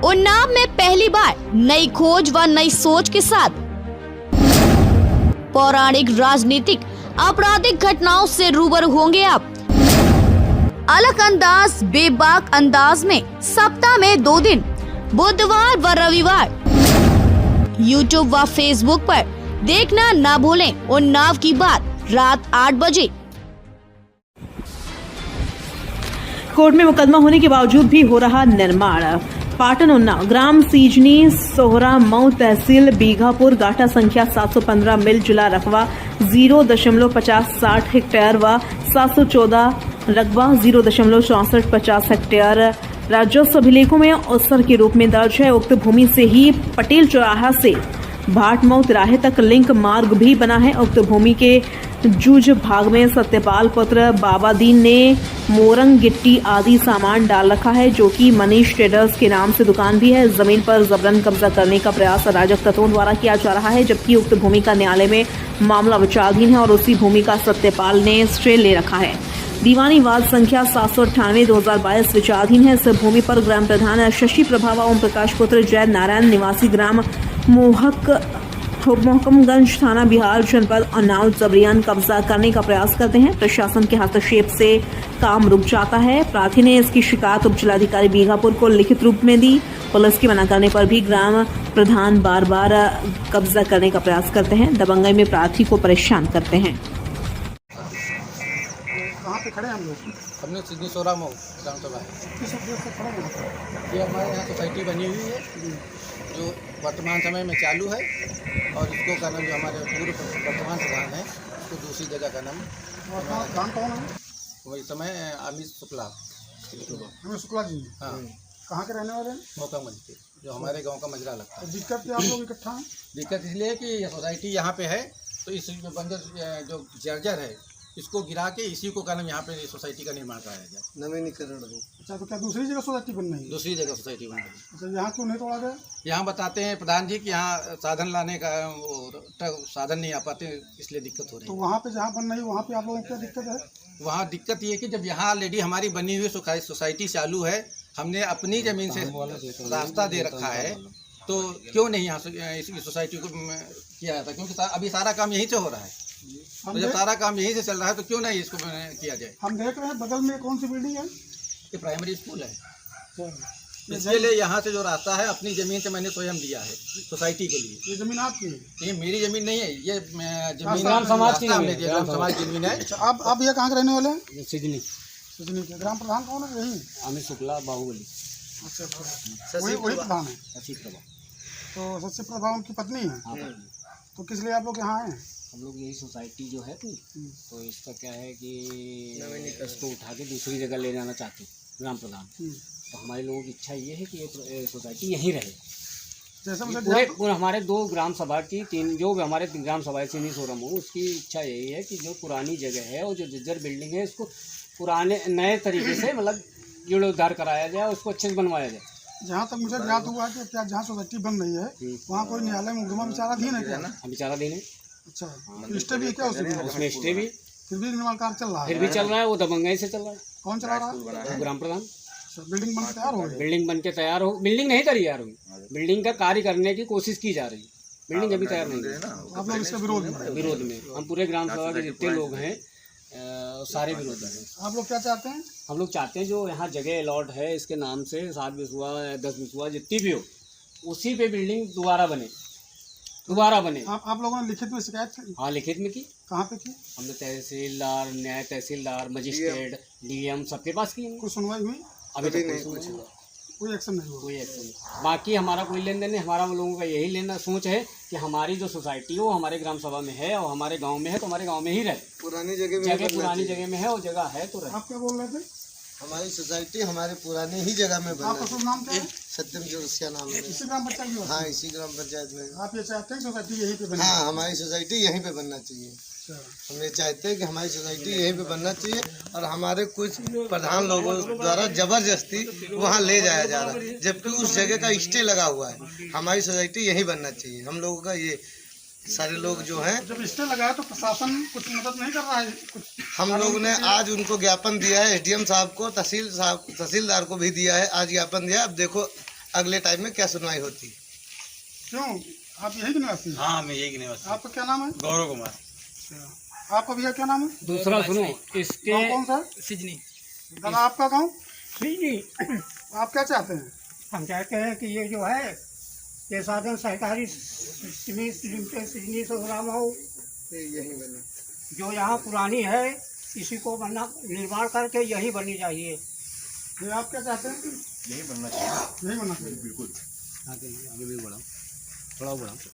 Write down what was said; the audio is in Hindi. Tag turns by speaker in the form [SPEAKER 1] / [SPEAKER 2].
[SPEAKER 1] उन्नाव में पहली बार नई खोज व नई सोच के साथ पौराणिक राजनीतिक आपराधिक घटनाओं से रूबरू होंगे आप। अलग अंदाज बेबाक अंदाज में सप्ताह में 2 दिन बुधवार व रविवार YouTube व Facebook पर देखना ना भूलें उन्नाव की बात रात 8 बजे।
[SPEAKER 2] कोर्ट में मुकदमा होने के बावजूद भी हो रहा निर्माण। पाटन उन्नाव ग्राम सीजनी सोहरा मऊ तहसील बीघापुर गाटा संख्या 715 मिल जिला रकबा 0.5060 हेक्टेयर व 714 रकबा 0.6450 हेक्टेयर राजस्व अभिलेखों में अवसर के रूप में दर्ज है। उक्त भूमि से ही पटेल चौराहा से भाटमऊ तिराहे तक लिंक मार्ग भी बना है। उक्त भूमि के जूझ भाग में सत्यपाल पुत्र बाबादीन ने मोरंग गिट्टी आदि सामान डाल रखा है, जो कि मनीष ट्रेडर्स के नाम से दुकान भी है। जमीन पर जबरन कब्जा करने का प्रयास अराजक तत्वों द्वारा किया जा रहा है, जबकि उक्त भूमि का न्यायालय में मामला विचाराधीन है और उसी भूमि का सत्यपाल ने स्टे ले रखा है। दीवानी वाद संख्या 798/2022 विचाराधीन है। इस भूमि पर ग्राम प्रधान शशि प्रभा व ओम प्रकाश पुत्र जय नारायण निवासी ग्राम मोहकमगंज थाना बिहार जनपद उन्नाव जबरियान कब्जा करने का प्रयास करते हैं। प्रशासन के हस्तक्षेप से काम रुक जाता है। प्रार्थी ने इसकी शिकायत उप जिलाधिकारी बीघापुर को लिखित रूप में दी। पुलिस की मना करने पर भी ग्राम प्रधान बार बार कब्जा करने का प्रयास करते हैं। दबंगई में प्रार्थी को परेशान करते हैं।
[SPEAKER 3] कहाँ पे खड़े हैं हम लोग?
[SPEAKER 4] हमने सीजनी सोहरा मऊ ग्राम सभा
[SPEAKER 3] किस उद्देश्य से खड़े हैं?
[SPEAKER 4] ये हमारे यहाँ सोसाइटी बनी हुई है जो वर्तमान समय में चालू है और इसको का नाम जो हमारे पूर्व वर्तमान प्रधान है उसको दूसरी जगह का नाम
[SPEAKER 3] प्रधान कौन है?
[SPEAKER 4] वही समय अमित शुक्ला
[SPEAKER 3] अमित शुक्ला जी।
[SPEAKER 4] हाँ,
[SPEAKER 3] कहाँ के रहने वाले हैं?
[SPEAKER 4] मोहकमगंज के, जो हमारे गांव का मजरा लगता है।
[SPEAKER 3] तो दिक्कत क्या आप लोग इकट्ठा हैं?
[SPEAKER 4] दिक्कत इसलिए है कि ये सोसाइटी यहाँ पे है तो इस बंजर जो जर्जर है इसको गिरा के इसी को कारण यहाँ पे सोसाइटी का निर्माण कराया जाए, नवीनीकरण हो।
[SPEAKER 3] अच्छा, तो क्या दूसरी जगह सोसाइटी बन रही है?
[SPEAKER 4] दूसरी जगह सोसाइटी बन रही है।
[SPEAKER 3] अच्छा, यहाँ क्यों नहीं तोड़ा गया?
[SPEAKER 4] यहाँ बताते हैं प्रधान जी कि यहाँ साधन लाने का साधन नहीं आ पाते, इसलिए दिक्कत हो रही
[SPEAKER 3] तो
[SPEAKER 4] है।
[SPEAKER 3] वहाँ पे जहाँ बन रही है वहाँ पे आप लोगों को क्या दिक्कत है?
[SPEAKER 4] वहाँ दिक्कत ये है कि जब यहाँ ऑलरेडी हमारी बनी हुई सोसाइटी चालू है, हमने अपनी ज़मीन से रास्ता दे रखा है, तो क्यों नहीं यहाँ इस सोसाइटी को किया जाता? क्योंकि अभी सारा काम यहीं से हो रहा है। तो जब सारा काम यहीं से चल रहा है तो क्यों नहीं इसको किया जाए?
[SPEAKER 3] हम देख रहे हैं बगल में कौन सी बिल्डिंग है?
[SPEAKER 4] ये प्राइमरी स्कूल है। इसके लिए यहाँ से जो रास्ता है अपनी ज़मीन से मैंने स्वयं दिया है सोसाइटी के लिए।
[SPEAKER 3] ये जमीन आपकी है?
[SPEAKER 4] ये मेरी ज़मीन नहीं है, ये जमीन
[SPEAKER 3] ग्राम समाज की
[SPEAKER 4] ग्राम समाज की ज़मीन है।
[SPEAKER 3] अच्छा, आप ये कहाँ के रहने वाले हैं?
[SPEAKER 5] सिजनी
[SPEAKER 3] सिजनी के। ग्राम प्रधान कौन है? यही?
[SPEAKER 5] अमित शुक्ला बाहुबली
[SPEAKER 3] अच्छा अच्छा, वही प्रधान है।
[SPEAKER 5] शशि प्रभा।
[SPEAKER 3] तो शशि प्रभा उनकी पत्नी है?
[SPEAKER 5] हाँ,
[SPEAKER 3] तो किस लिए आप लोग यहाँ आए हैं?
[SPEAKER 5] हम लोग यही सोसाइटी जो है अपनी, तो इसका क्या है कि इसको उठा के दूसरी जगह ले जाना चाहते हैं ग्राम प्रधान। तो हमारे लोगों की इच्छा ये है कि ये सोसाइटी यहीं रहे।
[SPEAKER 3] जैसे
[SPEAKER 5] पूरे हमारे 2 ग्राम सभा की 3 जो हमारे ग्राम सभा से नहीं सोरम हो, उसकी इच्छा यही है कि जो पुरानी जगह है और जो जर्जर बिल्डिंग है इसको पुराने नए तरीके से मतलब जीर्णोद्धार कराया जाए, उसको अच्छे से बनवाया जाए।
[SPEAKER 3] जहाँ तक मुझे ज्ञात हुआ है कि क्या जहाँ सोसाइटी बन रही है वहाँ कोई न्यायालय में मुकदमा विचाराधीन है क्या?
[SPEAKER 5] विचाराधीन है।
[SPEAKER 3] अच्छा, स्टे भी है क्या
[SPEAKER 5] उसमें स्टे भी,
[SPEAKER 3] फिर भी निर्माण कार्य चल रहा है?
[SPEAKER 5] फिर भी चल रहा है। वो दबंगई से चल रहा है।
[SPEAKER 3] कौन चला रहा है?
[SPEAKER 5] ग्राम प्रधान।
[SPEAKER 3] बिल्डिंग बन के तैयार हो गई?
[SPEAKER 5] बिल्डिंग बन के तैयार हो, बिल्डिंग नहीं तैयार हुई, बिल्डिंग का कार्य करने की कोशिश की जा रही है, बिल्डिंग अभी तैयार नहीं है।
[SPEAKER 3] आप लोग इसके विरोध में?
[SPEAKER 5] विरोध में हम पूरे ग्राम सभा के जितने लोग हैं सारे विरोध हैं।
[SPEAKER 3] आप लोग क्या चाहते हैं?
[SPEAKER 5] हम लोग चाहते हैं जो यहाँ जगह अलॉट है इसके नाम से 7 बिस्वा 10 बिस्वा जितनी भी हो, उसी पे बिल्डिंग दोबारा बने।
[SPEAKER 3] आप लोगों ने लिखित में शिकायत की?
[SPEAKER 5] हाँ, लिखित में की।
[SPEAKER 3] कहाँ पे की?
[SPEAKER 5] हमने तहसीलदार, न्याय तहसीलदार, मजिस्ट्रेट, डीएम सबके पास की।
[SPEAKER 3] कोई सुनवाई हुई?
[SPEAKER 5] अभी तक
[SPEAKER 3] कोई एक्शन नहीं हुआ?
[SPEAKER 5] कोई एक्शन नहीं। बाकी हमारा कोई लेन देन नहीं। हमारा लोगों का यही लेना सोच है कि हमारी जो सोसाइटी है वो हमारे ग्राम सभा में है और हमारे गांव में है, तो हमारे गांव में ही रहे।
[SPEAKER 4] पुरानी जगह
[SPEAKER 5] पुरानी जगह में है और जगह है तो रहे।
[SPEAKER 3] आप क्या बोल रहे थे?
[SPEAKER 4] हमारी सोसाइटी हमारे पुरानी ही जगह में बना।
[SPEAKER 3] आपका शुभ नाम क्या है?
[SPEAKER 4] सत्यम जोरसिया नाम है।
[SPEAKER 3] इसी ग्राम पंचायत में?
[SPEAKER 4] हाँ, इसी ग्राम पंचायत में।
[SPEAKER 3] आप ये चाहते हैं सोसाइटी यहीं पे बने?
[SPEAKER 4] हाँ, हमारी सोसाइटी यहीं पे बनना चाहिए। हम ये चाहते हैं कि हमारी सोसाइटी यहीं पे बनना चाहिए और हमारे कुछ प्रधान लोगों द्वारा जबरदस्ती वहाँ ले जाया जा रहा है, जबकि उस जगह का स्टे लगा हुआ है। हमारी सोसाइटी यहीं बनना चाहिए। हम लोगों का ये सारे लोग जो हैं,
[SPEAKER 3] जब स्टे लगाया तो प्रशासन कुछ मदद नहीं कर रहा है? कुछ
[SPEAKER 4] हम लोग ने आज उनको ज्ञापन दिया है, एसडीएम साहब को, तहसीलदार को भी दिया है, आज ज्ञापन दिया है। अब देखो अगले टाइम में क्या सुनवाई होती।
[SPEAKER 3] क्यों आप यही के निवासी हैं?
[SPEAKER 6] हाँ मैं यही की निवासी।
[SPEAKER 3] आपका क्या नाम है?
[SPEAKER 6] गौरव कुमार।
[SPEAKER 3] अच्छा। आपका भैया क्या नाम है?
[SPEAKER 5] दूसरा सुनो
[SPEAKER 3] गाँव
[SPEAKER 5] इसके
[SPEAKER 3] कौन सा?
[SPEAKER 6] सिजनी।
[SPEAKER 3] दादा आपका गाँव?
[SPEAKER 7] जी
[SPEAKER 3] आप क्या चाहते हैं?
[SPEAKER 7] हम चाहते हैं कि ये जो है ये साधन सहकारी समिति लिमिटेड सिजनी सोग्राम हो
[SPEAKER 4] यही बने।
[SPEAKER 7] जो यहाँ पुरानी है इसी को बनना निर्माण करके यही बननी चाहिए।
[SPEAKER 3] ये आप क्या चाहते हैं?
[SPEAKER 6] यही बनना चाहिए।
[SPEAKER 3] यही बनना चाहिए।
[SPEAKER 6] बिल्कुल।
[SPEAKER 5] आगे भी बढ़ाओ, थोड़ा बढ़ाओ।